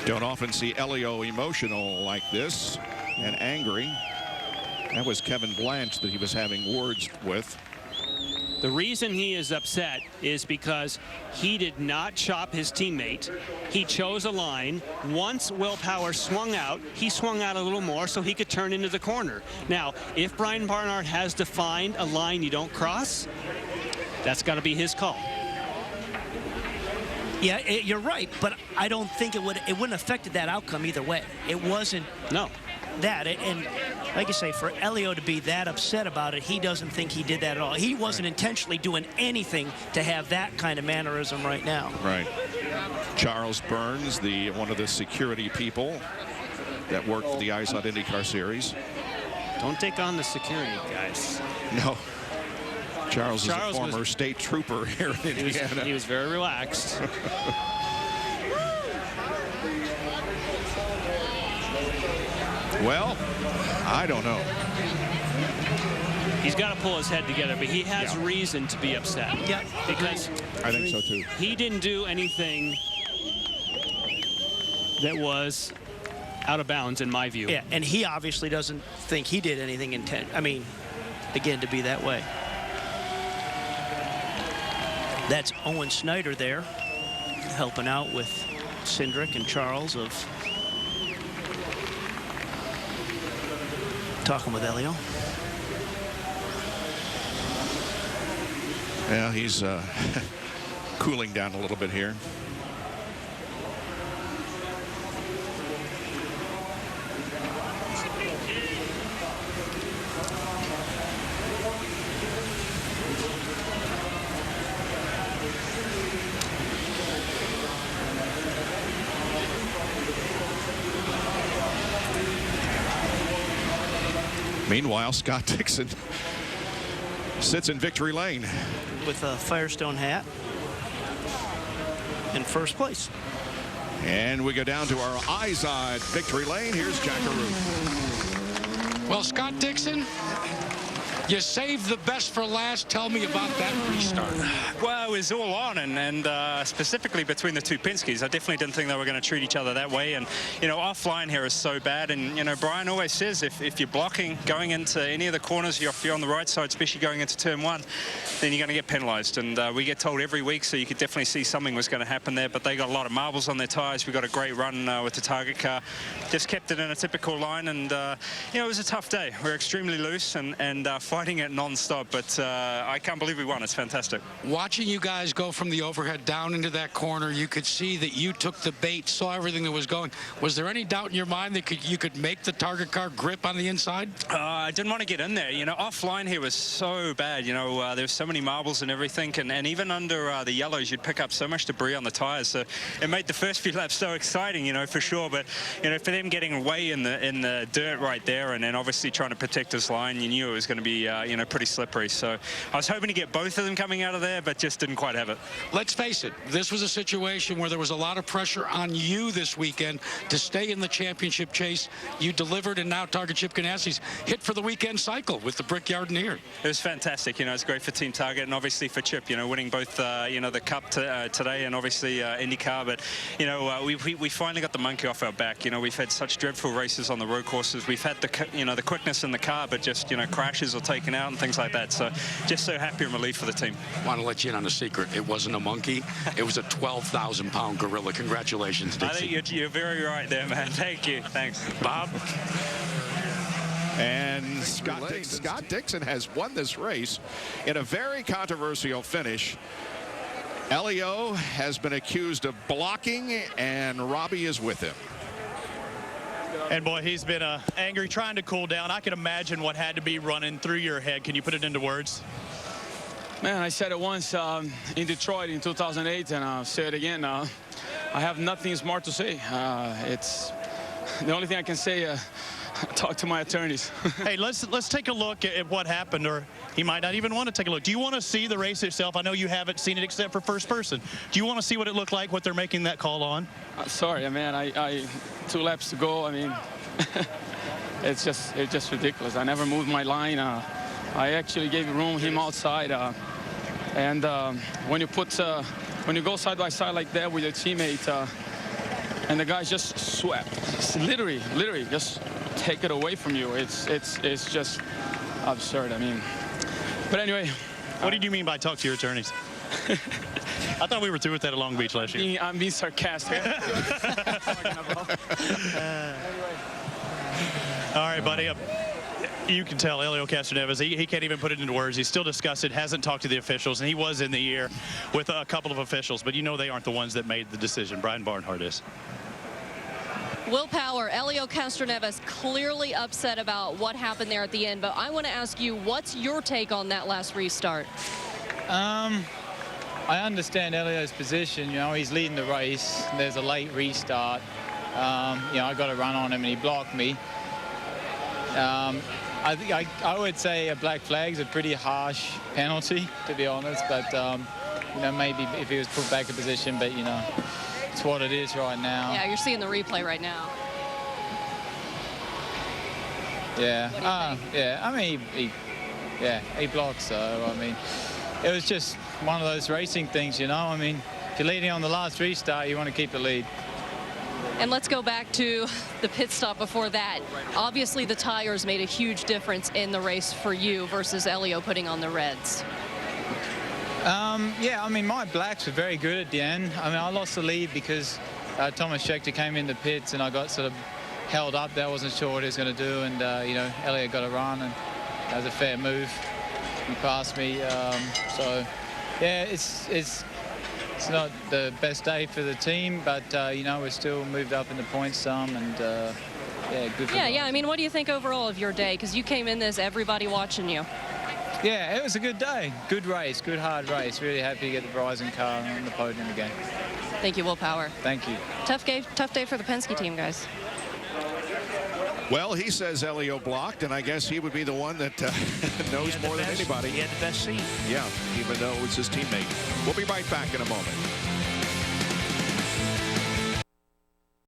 Don't often see Helio emotional like this and angry. That was Kevin Blanche that he was having words with. The reason he is upset is because he did not chop his teammate. He chose a line. Once Will Power swung out, he swung out a little more so he could turn into the corner. Now, if Brian Barnard has defined a line you don't cross, that's got to be his call. Yeah, you're right, but I don't think it wouldn't have affected that outcome either way. It wasn't that. And like I say, for Helio to be that upset about it, he doesn't think he did that at all. He wasn't intentionally doing anything to have that kind of mannerism right now. Right. Charles Burns, one of the security people that worked for the ISOT IndyCar Series. Don't take on the security guys. No. Charles is a former state trooper here in Indiana. He was very relaxed. Well, I don't know. He's got to pull his head together, but he has reason to be upset. Yeah, because I think so too. He didn't do anything that was out of bounds in my view. Yeah, and he obviously doesn't think he did anything again, to be that way. That's Owen Snyder there, helping out with Cindric and Charles of talking with Helio. Yeah, he's cooling down a little bit here. Meanwhile, Scott Dixon sits in victory lane with a Firestone hat in first place. And we go down to our ISOT victory lane. Here's Jackaroo. Well, Scott Dixon, you saved the best for last. Tell me about that restart. Well, it was all on, and specifically between the two Penske's, I definitely didn't think they were going to treat each other that way. And, you know, offline here is so bad. And, you know, Brian always says if you're blocking going into any of the corners, if you're on the right side, especially going into turn one, then you're going to get penalized. And we get told every week, so you could definitely see something was going to happen there. But they got a lot of marbles on their tires. We got a great run with the target car. Just kept it in a typical line. And, you know, it was a tough day. We're extremely loose and fighting it non-stop. But I can't believe we won. It's fantastic. Watching you guys go from the overhead down into that corner, you could see that you took the bait, saw everything that was going. Was there any doubt in your mind that you could make the target car grip on the inside? I didn't want to get in there. You know, offline here was so bad. You know, there's so many marbles and everything, and even under the yellows, you'd pick up so much debris on the tires. So it made the first few laps so exciting, you know, for sure. But you know, for them getting away in the dirt right there, and then obviously trying to protect his line, you knew it was going to be you know, pretty slippery. So I was hoping to get both of them coming out of there, but just didn't quite have it. Let's face it, this was a situation where there was a lot of pressure on you this weekend to stay in the championship chase. You delivered, and now Target Chip Ganassi's hit for the weekend cycle with the Brickyard and here. It was fantastic. You know, it's great for Team Target and obviously for Chip, you know, winning both, you know, the Cup today and obviously IndyCar. But, you know, we finally got the monkey off our back. You know, we've had such dreadful races on the road courses. We've had the, you know, the quickness in the car, but just, you know, crashes or taken out and things like that. So just so happy and relieved for the team. I want to let you in on a secret. It wasn't a monkey. It was a 12,000-pound gorilla. Congratulations, Dixie. I think you're very right there, man. Thank you. Thanks. Bob? And Scott Dixon has won this race in a very controversial finish. Helio has been accused of blocking, and Robbie is with him. And boy, he's been angry, trying to cool down. I can imagine what had to be running through your head. Can you put it into words? Man, I said it once in Detroit in 2008, and I'll say it again. I have nothing smart to say. It's the only thing I can say. Talk to my attorneys. Hey, let's take a look at what happened, or he might not even want to take a look. Do you want to see the race itself? I know you haven't seen it except for first person. Do you want to see what it looked like, what they're making that call on? Sorry, man. I 2 laps to go. I mean, it's just ridiculous. I never moved my line. I actually gave room him outside. And when you go side by side like that with your teammate, and the guy just swept. It's literally just take it away from you. It's just absurd. I mean, but anyway. What did you mean by talk to your attorneys? I thought we were through with that at Long Beach last year. I'm being sarcastic. All right, buddy. You can tell Helio Castro Neves, he can't even put it into words. He's still disgusted, hasn't talked to the officials, and he was in the air with a couple of officials, but you know they aren't the ones that made the decision. Brian Barnhart is. Will Power, Helio Castro Neves clearly upset about what happened there at the end, but I want to ask you, what's your take on that last restart? I understand Helio's position. You know, he's leading the race. There's a late restart. You know, I got a run on him and he blocked me. I would say a black flag is a pretty harsh penalty, to be honest. But you know, maybe if he was put back in position, but you know, it's what it is right now. Yeah, you're seeing the replay right now. Yeah. Yeah. I mean, he blocked. So I mean, it was just one of those racing things, you know. I mean, if you're leading on the last restart, you want to keep the lead. And let's go back to the pit stop before that. Obviously, the tires made a huge difference in the race for you versus Helio putting on the reds. Yeah, I mean, my blacks were very good at the end. I mean, I lost the lead because Thomas Scheckter came in the pits and I got sort of held up there. I wasn't sure what he was going to do, and you know, Helio got a run and that was a fair move. He passed me, so yeah, it's not the best day for the team, but you know, we're still moved up in the points some, and yeah, good for them. Yeah. I mean, what do you think overall of your day? Because you came in this, everybody watching you. Yeah, it was a good day. Good race, good hard race. Really happy to get the Verizon car on the podium again. Thank you, Will Power. Thank you. Tough day for the Penske team, guys. Well, he says Helio blocked, and I guess he would be the one that knows more than anybody. He had the best seat. Yeah, even though it was his teammate. We'll be right back in a moment.